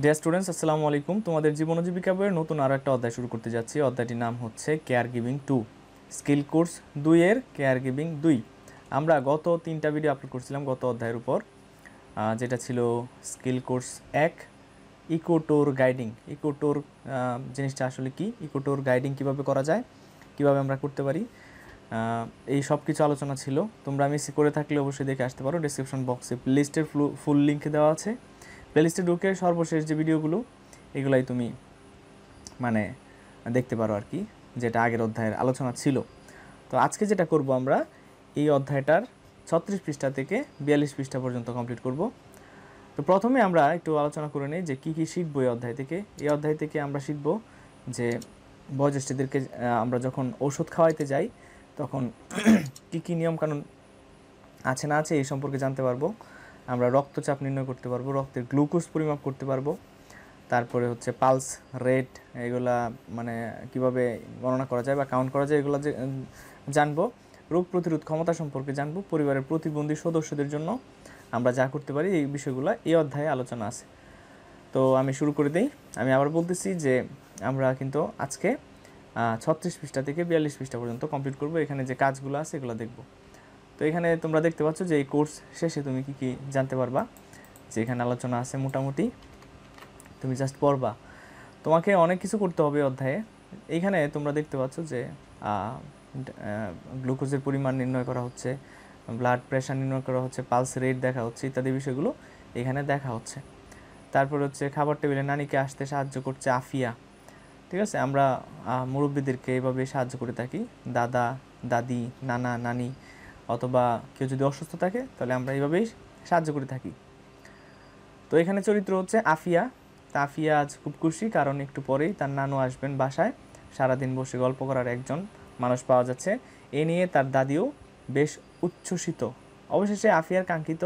Dear students, আসসালামু আলাইকুম। তোমাদের জীবন ও জীবিকা বইয়ের নতুন আরও একটা অধ্যায় শুরু করতে যাচ্ছি। অধ্যায়টির নাম হচ্ছে কেয়ার গিভিং 2, স্কিল কোর্স 2 এর কেয়ার গিভিং 2। আমরা গত 3টা ভিডিও আপলোড করছিলাম গত অধ্যায়ের উপর, যেটা ছিল স্কিল কোর্স 1, ইকোটোর গাইডিং। ইকোটোর জিনিসটা আসলে কি, ইকোটোর গাইডিং কিভাবে করা যায়, কিভাবে আমরা করতে পারি, এই সব কিছু আলোচনা ছিল। তোমরা মিস করে থাকলে অবশ্যই দেখে আসতে পারো। ডেসক্রিপশন বক্সে প্লেলিস্টের ফুল লিঙ্ক দেওয়া আছে। প্লেলিস্টে ঢুকে সর্বশেষ যে ভিডিওগুলো, এগুলাই তুমি মানে দেখতে পারো আর কি, যেটা আগের অধ্যায়ের আলোচনা ছিল। তো আজকে যেটা করব, আমরা এই অধ্যায়টার 36 পৃষ্ঠা থেকে 42 পৃষ্ঠা পর্যন্ত কমপ্লিট করব। তো প্রথমে আমরা একটু আলোচনা করে নিই যে কী কী শিখবো এই অধ্যায় থেকে। এই অধ্যায় থেকে আমরা শিখব যে বয়োজ্যেষ্ঠদেরকে আমরা যখন ওষুধ খাওয়াইতে যাই তখন কী কী নিয়মকানুন আছে না আছে এই সম্পর্কে জানতে পারবো। আমরা রক্তচাপ নির্ণয় করতে পারবো, রক্তের গ্লুকোজ পরিমাপ করতে পারবো। তারপরে হচ্ছে পালস রেট, এগুলা মানে কিভাবে গণনা করা যায় বা কাউন্ট করা যায়, এগুলো জানবো। রোগ প্রতিরোধ ক্ষমতা সম্পর্কে জানবো। পরিবারের প্রতিবন্ধী সদস্যদের জন্য আমরা যা করতে পারি, এই বিষয়গুলো এই অধ্যায়ে আলোচনা আছে। তো আমি শুরু করে দিই। আমি আবার বলতেছি যে আমরা কিন্তু আজকে 36 পৃষ্ঠা থেকে 42 পৃষ্ঠা পর্যন্ত কমপ্লিট করব। এখানে যে কাজগুলো আছে এগুলো দেখব। তো এখানে তোমরা দেখতে পাচ্ছ যে এই কোর্স শেষে তুমি কি কি জানতে পারবা, যে এখানে আলোচনা আছে মোটামুটি, তুমি জাস্ট পড়বা। তোমাকে অনেক কিছু করতে হবে অধ্যায়ে। এইখানে তোমরা দেখতে পাচ্ছ যে গ্লুকোজের পরিমাণ নির্ণয় করা হচ্ছে, ব্লাড প্রেশার নির্ণয় করা হচ্ছে, পালস রেট দেখা হচ্ছে, ইত্যাদি বিষয়গুলো এখানে দেখা হচ্ছে। তারপর হচ্ছে খাবার টেবিলে নানিকে আসতে সাহায্য করছে আফিয়া। ঠিক আছে, আমরা মুরব্বীদেরকে এভাবে সাহায্য করে থাকি, দাদা দাদি নানা নানি, অথবা কেউ যদি অসুস্থ থাকে তাহলে আমরা এইভাবেই সাহায্য করে থাকি। তো এখানে চরিত্র হচ্ছে আফিয়া। তা আফিয়া আজ খুব খুশি, কারণ একটু পরেই তার নানু আসবেন বাসায়। সারাদিন বসে গল্প করার একজন মানুষ পাওয়া যাচ্ছে। এ নিয়ে তার দাদিও বেশ উচ্ছ্বসিত। অবশেষে আফিয়ার কাঙ্ক্ষিত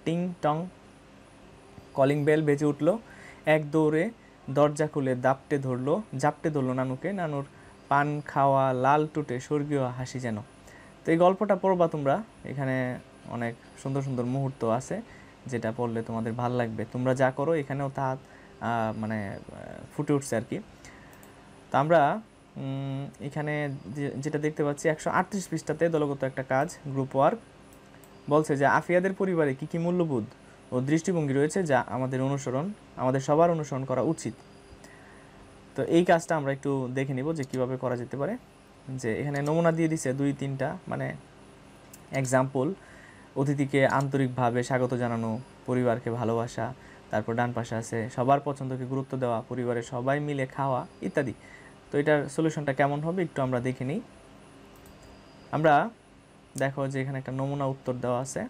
টিং টং কলিং বেল বেজে উঠল। এক দৌড়ে দরজা খুলে জাপটে ধরলো নানুকে। নানুর পান খাওয়া লাল টুটে স্বর্গীয় হাসি যেন। তো এই গল্পটা পড়বা তোমরা, এখানে অনেক সুন্দর সুন্দর মুহূর্ত আছে, যেটা পড়লে তোমাদের ভালো লাগবে। তোমরা যা করো এখানেও তা মানে ফুটে উঠছে আর কি। তো আমরা এখানে যেটা দেখতে পাচ্ছি 138 পৃষ্ঠাতে দলগত একটা কাজ, গ্রুপ ওয়ার্ক, বলছে যে আফিয়াদের পরিবারে কী কী মূল্যবোধ ও দৃষ্টিভঙ্গি রয়েছে যা আমাদের সবার অনুসরণ করা উচিত। তো এই কাজটা আমরা একটু দেখে নিব যে কিভাবে করা যেতে পারে। যে এখানে নমুনা দিয়ে দিছে 2-3টা, মানে এক্সাম্পল: অতিথিকে আন্তরিকভাবে স্বাগত জানানো, পরিবারকে ভালোবাসা, তারপর ডান পাশে আছে সবার পছন্দকে গুরুত্ব দেওয়া, পরিবারের সবাই মিলে খাওয়া, ইত্যাদি। তো এটার সলিউশনটা কেমন হবে একটু আমরা দেখে নিই। আমরা দেখো যে এখানে একটা নমুনা উত্তর দেওয়া আছে।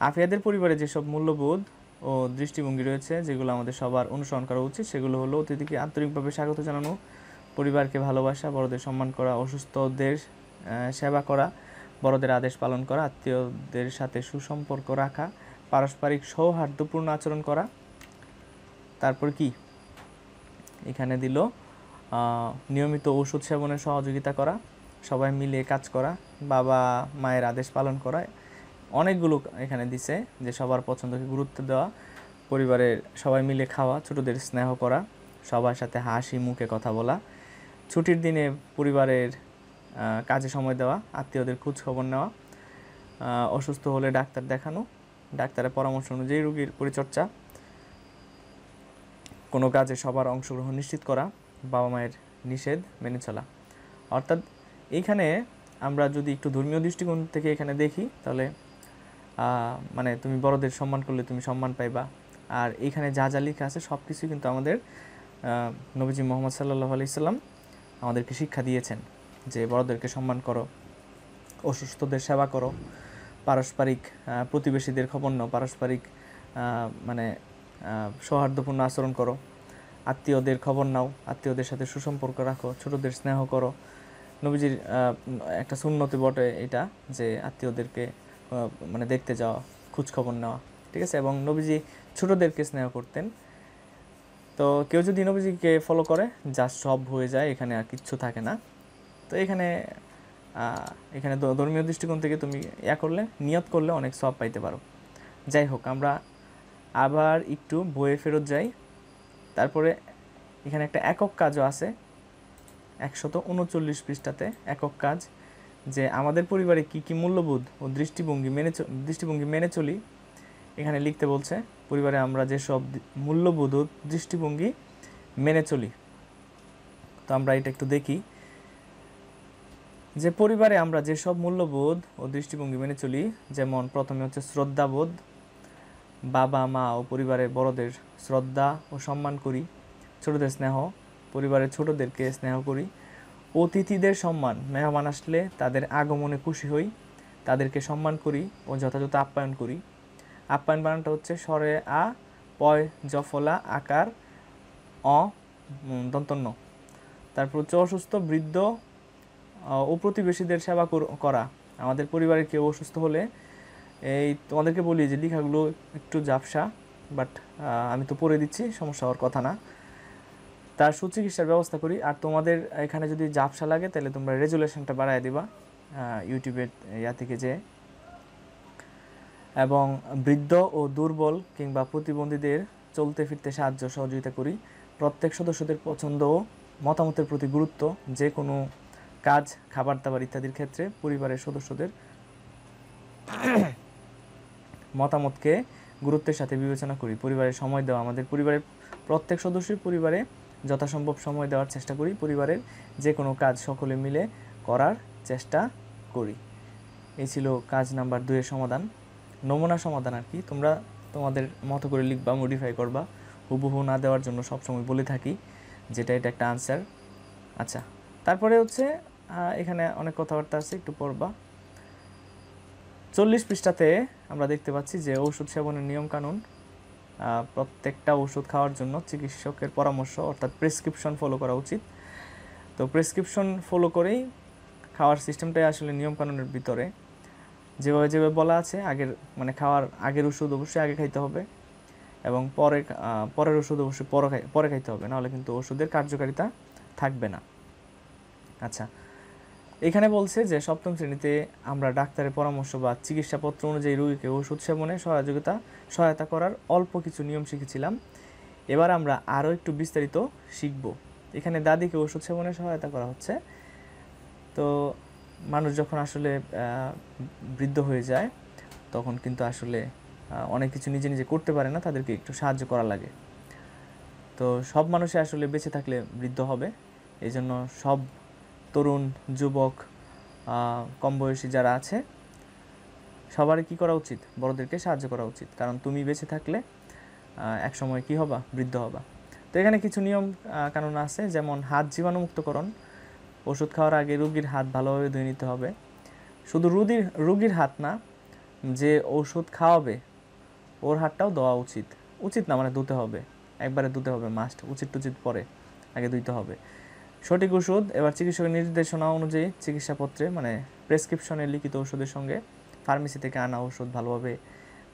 আফিয়াদের পরিবারে যেসব মূল্যবোধ ও দৃষ্টিভঙ্গি রয়েছে যেগুলো আমাদের সবার অনুসরণ করা উচিত, সেগুলো হলো: অতিথিকে আন্তরিকভাবে স্বাগত জানানো, পরিবারকে ভালোবাসা, বড়দের সম্মান করা, অসুস্থদের সেবা করা, বড়দের আদেশ পালন করা, আত্মীয়দের সাথে সুসম্পর্ক রাখা, পারস্পরিক সৌহার্দ্যপূর্ণ আচরণ করা। তারপর কি এখানে দিল, নিয়মিত ওষুধ সেবনে সহযোগিতা করা, সবাই মিলে কাজ করা, বাবা মায়ের আদেশ পালন করা। অনেকগুলো এখানে দিছে, যে সবার পছন্দকে গুরুত্ব দেওয়া, পরিবারের সবাই মিলে খাওয়া, ছোটদের স্নেহ করা, সবার সাথে হাসি মুখে কথা বলা, ছুটির দিনে পরিবারের কাজে সময় দেওয়া, আত্মীয়দের খোঁজ খবর নেওয়া, অসুস্থ হলে ডাক্তার দেখানো, ডাক্তারের পরামর্শ অনুযায়ী রোগীর পরিচর্যা, কোনো কাজে সবার অংশগ্রহণ নিশ্চিত করা, বাবা মায়ের নিষেধ মেনে চলা। অর্থাৎ এইখানে আমরা যদি একটু ধর্মীয় দৃষ্টিকোণ থেকে এখানে দেখি, তাহলে মানে তুমি বড়দের সম্মান করলে তুমি সম্মান পাইবা। আর এইখানে যা যা লেখা আছে সব কিছুই কিন্তু আমাদের নবীজি মোহাম্মদ সাল্লাল্লাহু আলাইহি সাল্লাম আমাদেরকে শিক্ষা দিয়েছেন, যে বড়দেরকে সম্মান করো, অসুস্থদের সেবা করো, পারস্পরিক প্রতিবেশীদের খবর নাও, পারস্পরিক মানে সৌহার্দ্যপূর্ণ আচরণ করো, আত্মীয়দের খবর নাও, আত্মীয়দের সাথে সুসম্পর্ক রাখো, ছোটদের স্নেহ করো। নবীজির একটা সুন্নতি বটে এটা, যে আত্মীয়দেরকে মানে দেখতে যাওয়া, খোঁজখবর নেওয়া, ঠিক আছে। এবং নবীজি ছোটদেরকে স্নেহ করতেন। তো কেউ যদি নবীজিকে ফলো করে যা সব হয়ে যায়, এখানে আর কিচ্ছু থাকে না। তো এখানে ধর্মীয় দৃষ্টিকোণ থেকে তুমি করলে, নিয়ত করলে অনেক সব পাইতে পারো। যাই হোক, আমরা আবার একটু বইয়ে ফেরত যাই। তারপরে এখানে একটা একক কাজও আছে 139 পৃষ্ঠাতে, একক কাজ, যে আমাদের পরিবারে কি কি মূল্যবোধ ও দৃষ্টিভঙ্গি মেনে চলি। এখানে লিখতে বলছে পরিবারে আমরা যেসব মূল্যবোধ ও দৃষ্টিভঙ্গি মেনে চলি। তো আমরা এটা একটু দেখি যে পরিবারে আমরা যেসব মূল্যবোধ ও দৃষ্টিভঙ্গি মেনে চলি, যেমন প্রথমে হচ্ছে শ্রদ্ধাবোধ, বাবা মা ও পরিবারের বড়দের শ্রদ্ধা ও সম্মান করি। ছোটদের স্নেহ, পরিবারের ছোটদেরকে স্নেহ করি। অতিথিদের সম্মান, মেহমান আসলে তাদের আগমনে খুশি হই, তাদেরকে সম্মান করি ও যথাযথ আপ্যায়ন করি। আপ্যায়ন বানানটা হচ্ছে স্বরে আ, পয় জফলা আকার অ দন্তন্য। তারপর হচ্ছে অসুস্থ, বৃদ্ধ ও প্রতিবেশীদের সেবা করা। আমাদের পরিবারের কেউ অসুস্থ হলে এই তোমাদেরকে বলি যে লেখাগুলো একটু ঝাপসা, বাট আমি তো পড়ে দিচ্ছি, সমস্যা হওয়ার কথা না। তার সুচিকিৎসার ব্যবস্থা করি। আর তোমাদের এখানে যদি ঝাপসা লাগে তাহলে তোমরা রেজুলেশনটা বাড়ায় দিবা ইউটিউবের থেকে যে। এবং বৃদ্ধ ও দুর্বল কিংবা প্রতিবন্ধীদের চলতে ফিরতে সাহায্য সহযোগিতা করি। প্রত্যেক সদস্যদের পছন্দ ও মতামতের প্রতি গুরুত্ব, যে কোনো কাজ, খাবার দাবার ইত্যাদির ক্ষেত্রে পরিবারের সদস্যদের মতামতকে গুরুত্বের সাথে বিবেচনা করি। পরিবারের সময় দেওয়া, আমাদের পরিবারের প্রত্যেক সদস্যই পরিবারে যথাসম্ভব সময় দেওয়ার চেষ্টা করি। পরিবারের যে কোনো কাজ সকলে মিলে করার চেষ্টা করি। এই ছিল কাজ নাম্বার 2 এর সমাধান, নমুনা সমাধান আর কি। তোমরা তোমাদের মতো করে লিখবা, মডিফাই করবা, হুবহু না দেওয়ার জন্য সবসময় বলে থাকি যেটা এটা একটা আনসার। আচ্ছা, তারপরে হচ্ছে এখানে অনেক কথাবার্তা আছে, একটু পড়বা। 40 পৃষ্ঠাতে আমরা দেখতে পাচ্ছি যে ওষুধ সেবনের নিয়মকানুন। প্রত্যেকটা ওষুধ খাওয়ার জন্য চিকিৎসকের পরামর্শ অর্থাৎ প্রেসক্রিপশন ফলো করা উচিত। তো প্রেসক্রিপশন ফলো করেই খাওয়ার সিস্টেমটাই আসলে নিয়মকানুনের ভিতরে যেভাবে বলা আছে। খাওয়ার আগের ওষুধ অবশ্যই আগে খাইতে হবে এবং পরের ওষুধ অবশ্যই পরে খাইতে হবে, নাহলে কিন্তু ওষুধের কার্যকারিতা থাকবে না। আচ্ছা, এখানে বলছে যে 7ম শ্রেণীতে আমরা ডাক্তারের পরামর্শ বা চিকিৎসাপত্র অনুযায়ী রোগীকে ওষুধ সেবনে সহায়তা করার অল্প কিছু নিয়ম শিখেছিলাম। এবার আমরা আরও একটু বিস্তারিত শিখব। এখানে দাদিকে ওষুধ সেবনে সহায়তা করা হচ্ছে। তো মানুষ যখন আসলে বৃদ্ধ হয়ে যায় তখন কিন্তু আসলে অনেক কিছু নিজে নিজে করতে পারে না, তাদেরকে একটু সাহায্য করা লাগে। তো সব মানুষই আসলে বেঁচে থাকলে বৃদ্ধ হবে, এই জন্য সব তরুণ, যুবক, কম বয়সী যারা আছে সবারই কী করা উচিত? বড়দেরকে সাহায্য করা উচিত, কারণ তুমি বেঁচে থাকলে এক সময় কী হবা? বৃদ্ধ হবা। তো এখানে কিছু নিয়ম কানুন আছে, যেমন হাত জীবাণুমুক্তকরণ। ওষুধ খাওয়ার আগে রোগীর হাত ভালোভাবে ধুয়ে নিতে হবে। শুধু রোগীর হাত না, যে ওষুধ খাওয়াবে ওর হাতটাও ধোয়া উচিত না, মানে ধুতে হবে, একবারে ধুতে হবে, মাস্ট। উচিত পরে আগে ধুইতে হবে। সঠিক ওষুধ, এবার চিকিৎসকের নির্দেশনা অনুযায়ী চিকিৎসাপত্রে মানে প্রেসক্রিপশনে লিখিত ওষুধের সঙ্গে ফার্মেসি থেকে আনা ওষুধ ভালোভাবে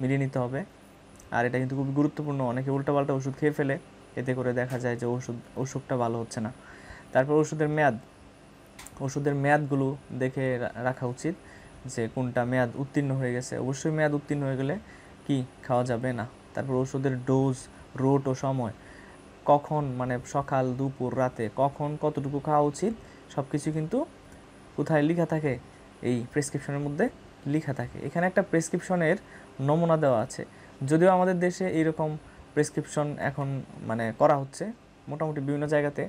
মিলিয়ে নিতে হবে। আর এটা কিন্তু খুবই গুরুত্বপূর্ণ। অনেকে উল্টাপাল্টা ওষুধ খেয়ে ফেলে, এতে করে দেখা যায় যে ওষুধটা ভালো হচ্ছে না। তারপর ওষুধের মেয়াদগুলো দেখে রাখা উচিত, যে কোনটা মেয়াদ উত্তীর্ণ হয়ে গেছে। অবশ্যই মেয়াদ উত্তীর্ণ হয়ে গেলে কি খাওয়া যাবে না। তারপর ওষুধের ডোজ, রোট ও সময়, কখন, মানে সকাল, দুপুর, রাতে কখন কতটুকু খাওয়া উচিত, সব কিছু কিন্তু কোথায় লেখা থাকে? এই প্রেসক্রিপশনের মধ্যে লেখা থাকে। এখানে একটা প্রেসক্রিপশনের নমুনা দেওয়া আছে। যদিও আমাদের দেশে এইরকম প্রেসক্রিপশন এখন মানে করা হচ্ছে মোটামুটি বিভিন্ন জায়গাতে,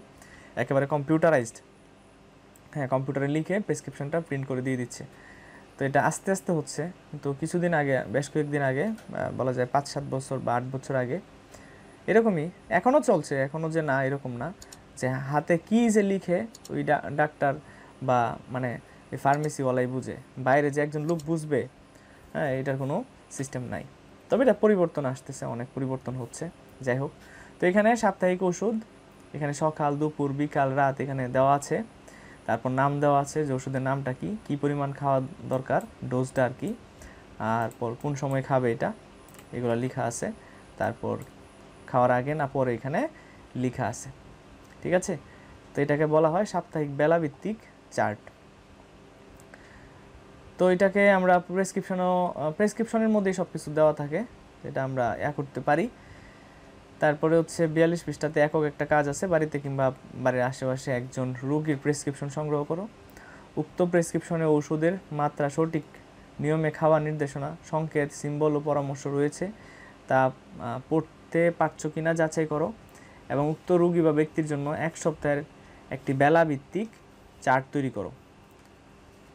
একেবারে কম্পিউটারাইজড। হ্যাঁ, কম্পিউটারে লিখে প্রেসক্রিপশনটা প্রিন্ট করে দিয়ে দিচ্ছে। তো এটা আস্তে আস্তে হচ্ছে, কিন্তু কিছুদিন আগে, বেশ কয়েকদিন আগে, বলা যায় 5-7 বছর বা 8 বছর আগে এরকমই এখনও চলছে। এখনও যে না, এরকম না যে হাতে কি যে লিখে ওই ডাক্তার বা মানে এই ফার্মেসিওয়ালাই বুঝে, বাইরে যে একজন লোক বুঝবে, হ্যাঁ, এটার কোনো সিস্টেম নাই। তবে এটা পরিবর্তন আসতেছে, অনেক পরিবর্তন হচ্ছে। যাই হোক, তো এখানে সাপ্তাহিক ওষুধ, এখানে সকাল, দুপুর, বিকাল, রাত এখানে দেওয়া আছে। তারপর নাম দেওয়া আছে যে ওষুধের নামটা কি পরিমাণ খাওয়া দরকার, ডোজটা আর কি, আর পর কোন সময় খাবে এটা, এগুলো লেখা আছে। তারপর খাওয়ার আগে না পরে এখানে লেখা আছে। ঠিক আছে, তো এটাকে বলা হয় সাপ্তাহিক বেলাভিত্তিক চার্ট। তো এটাকে আমরা প্রেসক্রিপশনের মধ্যেই সব কিছু দেওয়া থাকে। এটা আমরা করতে পারি। তারপরে হচ্ছে 42 পৃষ্ঠাতে একক একটা কাজ আছে, বাড়িতে কিংবা বাড়ির আশেপাশে একজন রোগীর প্রেসক্রিপশন সংগ্রহ করো। উক্ত প্রেসক্রিপশনে ওষুধের মাত্রা, সঠিক নিয়মে খাওয়ার নির্দেশনা, সংকেত, সিম্বল ও পরামর্শ রয়েছে তা পড়তে পারছো কিনা যাচাই করো এবং উক্ত রোগী বা ব্যক্তির জন্য 1 সপ্তাহের একটি বেলা ভিত্তিক চার্ট তৈরি করো।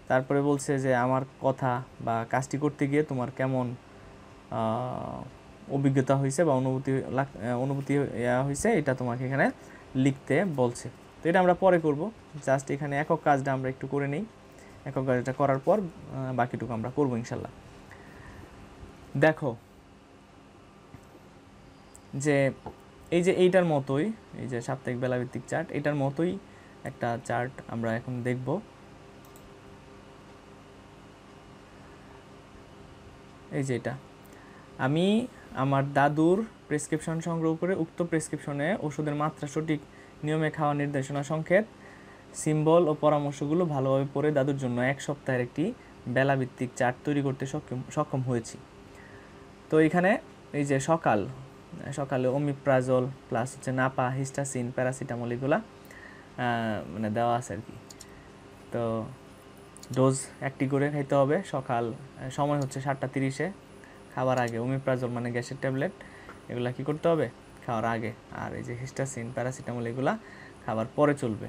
তারপরে বলছে যে আমার কথা বা কাজটি করতে গিয়ে তোমার কেমন অভিজ্ঞতা হয়েছে বা অনুভূতি হয়েছে এটা তোমাকে এখানে লিখতে বলছে। তো এটা আমরা পরে করব, জাস্ট এখানে একক কাজটা আমরা একটু করে নিই। একক কাজটা করার পর বাকিটুকু আমরা করব ইনশাল্লাহ। দেখো যে এই যে এইটার মতোই, এই যে সাপ্তাহিক বেলাভিত্তিক চার্ট, এটার মতোই একটা চার্ট আমরা এখন দেখব। এই যে এটা আমি আমার দাদুর প্রেসক্রিপশন সংগ্রহ করে উক্ত প্রেসক্রিপশনে ওষুধের মাত্রা, সঠিক নিয়মে খাওয়ার নির্দেশনা, সংকেত, সিম্বল ও পরামর্শগুলো ভালোভাবে পড়ে দাদুর জন্য 1 সপ্তাহের একটি বেলাভিত্তিক চার্ট তৈরি করতে সক্ষম হয়েছি। তো এখানে এই যে সকালে ওমিপ্রাজল প্লাস হচ্ছে নাপা, হিস্টাসিন, প্যারাসিটামল এগুলা মানে দেওয়া আছে আর কি। তো ডোজ 1টি করে খাইতে হবে। সময় হচ্ছে 7:30-এ, খাবার আগে। ওমিপ্রাজল মানে গ্যাসের ট্যাবলেট, এগুলা কি করতে হবে? খাওয়ার আগে। আর এই যে হিস্টাসিন, প্যারাসিটামল এগুলা খাবার পরে চলবে।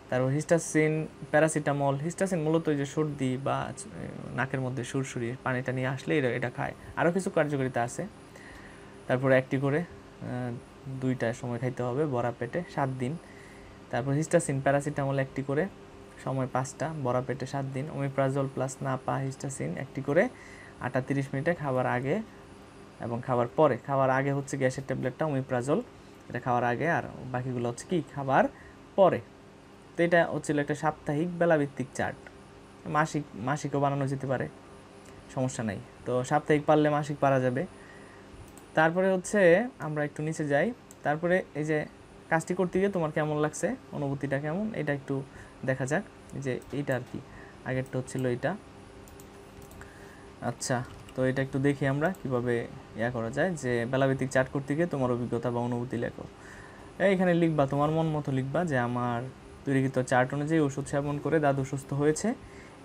তারপর হিস্টাসিন মূলত এই যে সর্দি বা নাকের মধ্যে সুরসুরি, পানিটা নিয়ে আসলে এটা খায়। আরও কিছু কার্যকারিতা আছে। তারপর 1টি করে 2টার সময় খাইতে হবে ভরা পেটে 7 দিন। তারপর হিস্টাসিন, প্যারাসিটামল 1টি করে, সময় 5টা, ভরা পেটে 7 দিন। ওমিপ্রাজল প্লাস নাপা, হিস্টাসিন 1টি করে 38 মিনিটে, খাবার আগে এবং খাবার পরে। খাবার আগে হচ্ছে গ্যাসের ট্যাবলেটটা ওমিপ্রাজল, এটা খাওয়ার আগে, আর বাকিগুলো হচ্ছে কি খাবার পরে। তো এটা হচ্ছিল একটা সাপ্তাহিক বেলাভিত্তিক চার্ট। মাসিকও বানানো যেতে পারে, সমস্যা নাই। তো সাপ্তাহিক পারলে মাসিক পারা যাবে। তারপরে হচ্ছে আমরা একটু নিচে যাই। তারপরে এই যে কাজটি করতে গিয়ে তোমার কেমন লাগছে, অনুভূতিটা কেমন, এটা একটু দেখা যাক। যে এইটা আর কি, আগেরটা হচ্ছিল এইটা। আচ্ছা, তো এটা একটু দেখি আমরা কিভাবে করা যায়। যে বেলাভিত্তিক চার্ট করতে গিয়ে তোমার অভিজ্ঞতা বা অনুভূতি লেখো। এইখানে লিখবা, তোমার মন মতো লিখবা যে আমার তৈরিকৃত চার্ট অনুযায়ী ওষুধ সেবন করে দাদু সুস্থ হয়েছে,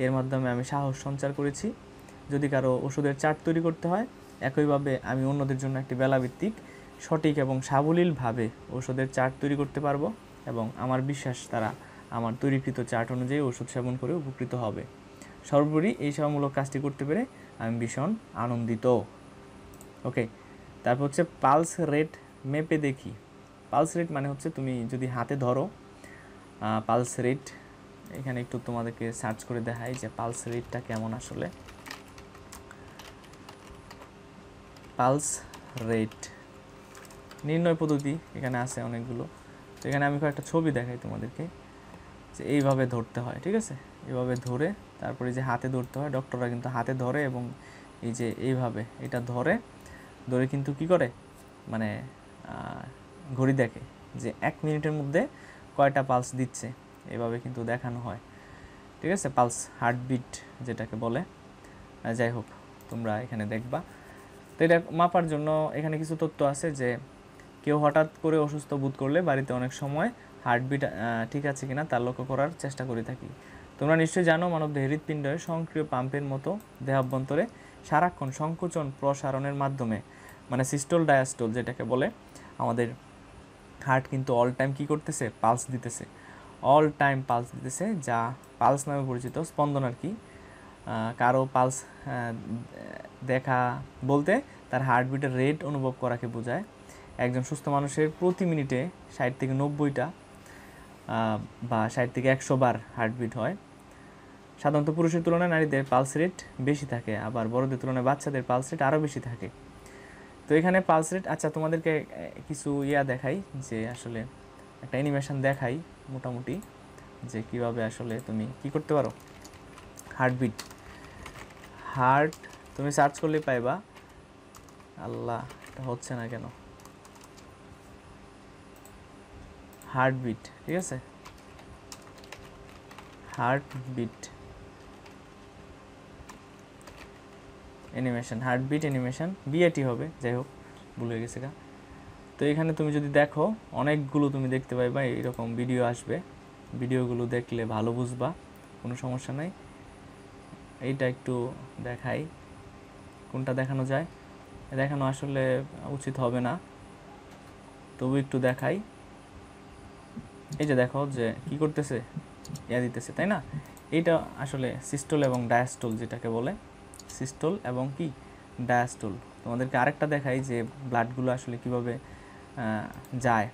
এর মাধ্যমে আমি সাহস সঞ্চার করেছি। যদি কারো ওষুধের চার্ট তৈরি করতে হয়, একইভাবে আমি অন্যদের জন্য একটি বেলাভিত্তিক, সঠিক এবং সাবলীলভাবে ওষুধের চার্ট তৈরি করতে পারবো এবং আমার বিশ্বাস তারা আমার তৈরিকৃত চার্ট অনুযায়ী ওষুধ সেবন করে উপকৃত হবে। সর্বোপরি এই সেবামূলক কাজটি করতে পেরে আমি ভীষণ আনন্দিত। ওকে, তারপর হচ্ছে পালস রেট মেপে দেখি। পালস রেট মানে হচ্ছে তুমি যদি হাতে ধরো, পালস রেট এখানে একটু তোমাদেরকে সার্চ করে দেখাই যে পালস রেটটা কেমন আসলে। পালস রেট নির্ণয় পদ্ধতি এখানে আছে অনেকগুলো। তো এখানে আমি কয়েকটা ছবি দেখাই তোমাদেরকে যে এইভাবে ধরতে হয়, ঠিক আছে? এইভাবে ধরে তারপরে যে হাতে ধরতে হয়, ডক্টররা কিন্তু হাতে ধরে এবং এই যে এইভাবে এটা ধরে কিন্তু কি করে, মানে ঘড়ি দেখে যে 1 মিনিটের মধ্যে কয়টা পালস দিচ্ছে, এভাবে কিন্তু দেখানো হয়, ঠিক আছে? পালস, হার্টবিট যেটাকে বলে। যাই হোক, তোমরা এখানে দেখবা। তো এটা মাপার জন্য এখানে কিছু তথ্য আছে যে কেউ হঠাৎ করে অসুস্থ বোধ করলে বাড়িতে অনেক সময় হার্টবিট ঠিক আছে কিনা তা লক্ষ্য করার চেষ্টা করে থাকি। তোমরা নিশ্চয়ই জানো, মানবদেহের হৃৎপিণ্ডের স্বয়ংক্রিয় পাম্পের মতো দেহাভ্যন্তরে সারাক্ষণ সংকোচন প্রসারণের মাধ্যমে, মানে সিস্টোল ডায়াস্টোল যেটাকে বলে, আমাদের হার্ট কিন্তু অল টাইম কী করতেছে, পালস দিতেছে, অল টাইম পালস দিতেছে, যা পালস নামে পরিচিত। স্পন্দন আর কি। কারো পালস দেখা বলতে তার হার্টবিটের রেট অনুভব করাকে বোঝায়। একজন সুস্থ মানুষের প্রতি মিনিটে 60 থেকে 90টা বা 60 থেকে 100 বার হার্টবিট হয়। সাধারণত পুরুষের তুলনায় নারীদের পালস রেট বেশি থাকে, আবার বড়দের তুলনায় বাচ্চাদের পালস রেট আরও বেশি থাকে। তো এখানে পালস রেট, আচ্ছা তোমাদেরকে কিছু দেখাই, যে আসলে একটা অ্যানিমেশন দেখাই মোটামুটি, যে কিভাবে আসলে তুমি কি করতে পারো। হার্টবিট, হার্ট তুমি সার্চ করলেই পাইবা। আল্লাহ, এটা হচ্ছে না কেন? হার্টবিট, ঠিক আছে? Heartbeat animation, heartbeat animation, BAT হবে, যাই হোক ভুলে গেছে গা। তো এখানে তুমি যদি দেখো অনেকগুলো তুমি দেখতে পাইবা এরকম ভিডিও আসবে, ভিডিওগুলো দেখলে ভালো বুঝবা, কোনো সমস্যা নাই। এইটা একটু দেখাই, কোনটা দেখানো যায়, দেখানো আসলে উচিত হবে না, তবু একটু দেখাই। এই যে দেখো যে কি করতেছে, দিতেছে, তাই না? এইটা আসলে সিস্টোল এবং ডায়াস্টোল যেটাকে বলে, সিস্টোল এবং কি ডায়াস্টোল। তোমাদেরকে আরেকটা দেখাই যে ব্লাডগুলো আসলে কিভাবে যায়।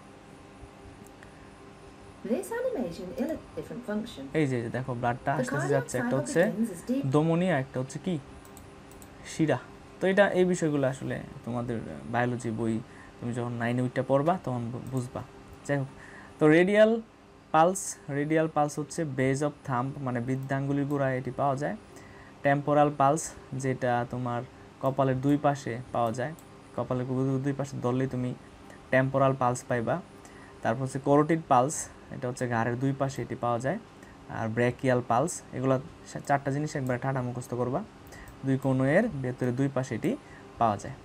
এই যে দেখো ব্লাডটা আসতেছে যাচ্ছে, একটা হচ্ছে ধমনী আর একটা হচ্ছে কি শিরা। তো এটা এই বিষয়গুলো আসলে তোমাদের বায়োলজি বই তুমি যখন 9 উইকটা পড়বা তখন বুঝবা। যাই হোক, তো রেডিয়াল পালস হচ্ছে বেজ অফ থাম্ব, মানে বৃদ্ধাঙ্গুলির গোড়ায় এটি পাওয়া যায়। টেম্পোরাল পালস যেটা তোমার কপালের দুই পাশে পাওয়া যায়, কপালের দুই পাশে ধরলেই তুমি টেম্পোরাল পালস পাইবা। তারপর হচ্ছে করোটিড পালস, এটা হচ্ছে ঘাড়ের দুই পাশে এটি পাওয়া যায়। আর ব্র্যাকিয়াল পালস, এগুলো 4টা জিনিস একবার ঠাডা মুখস্থ করবা, দুই কোণের ভেতরে দুই পাশে এটি পাওয়া যায়।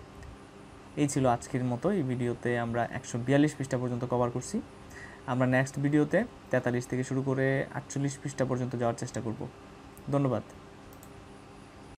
এই ছিল আজকের মতো। এই ভিডিওতে আমরা 142 পৃষ্ঠা পর্যন্ত কভার করছি। আমরা নেক্সট ভিডিওতে 43 থেকে শুরু করে 48 পৃষ্ঠা পর্যন্ত যাওয়ার চেষ্টা করব। ধন্যবাদ।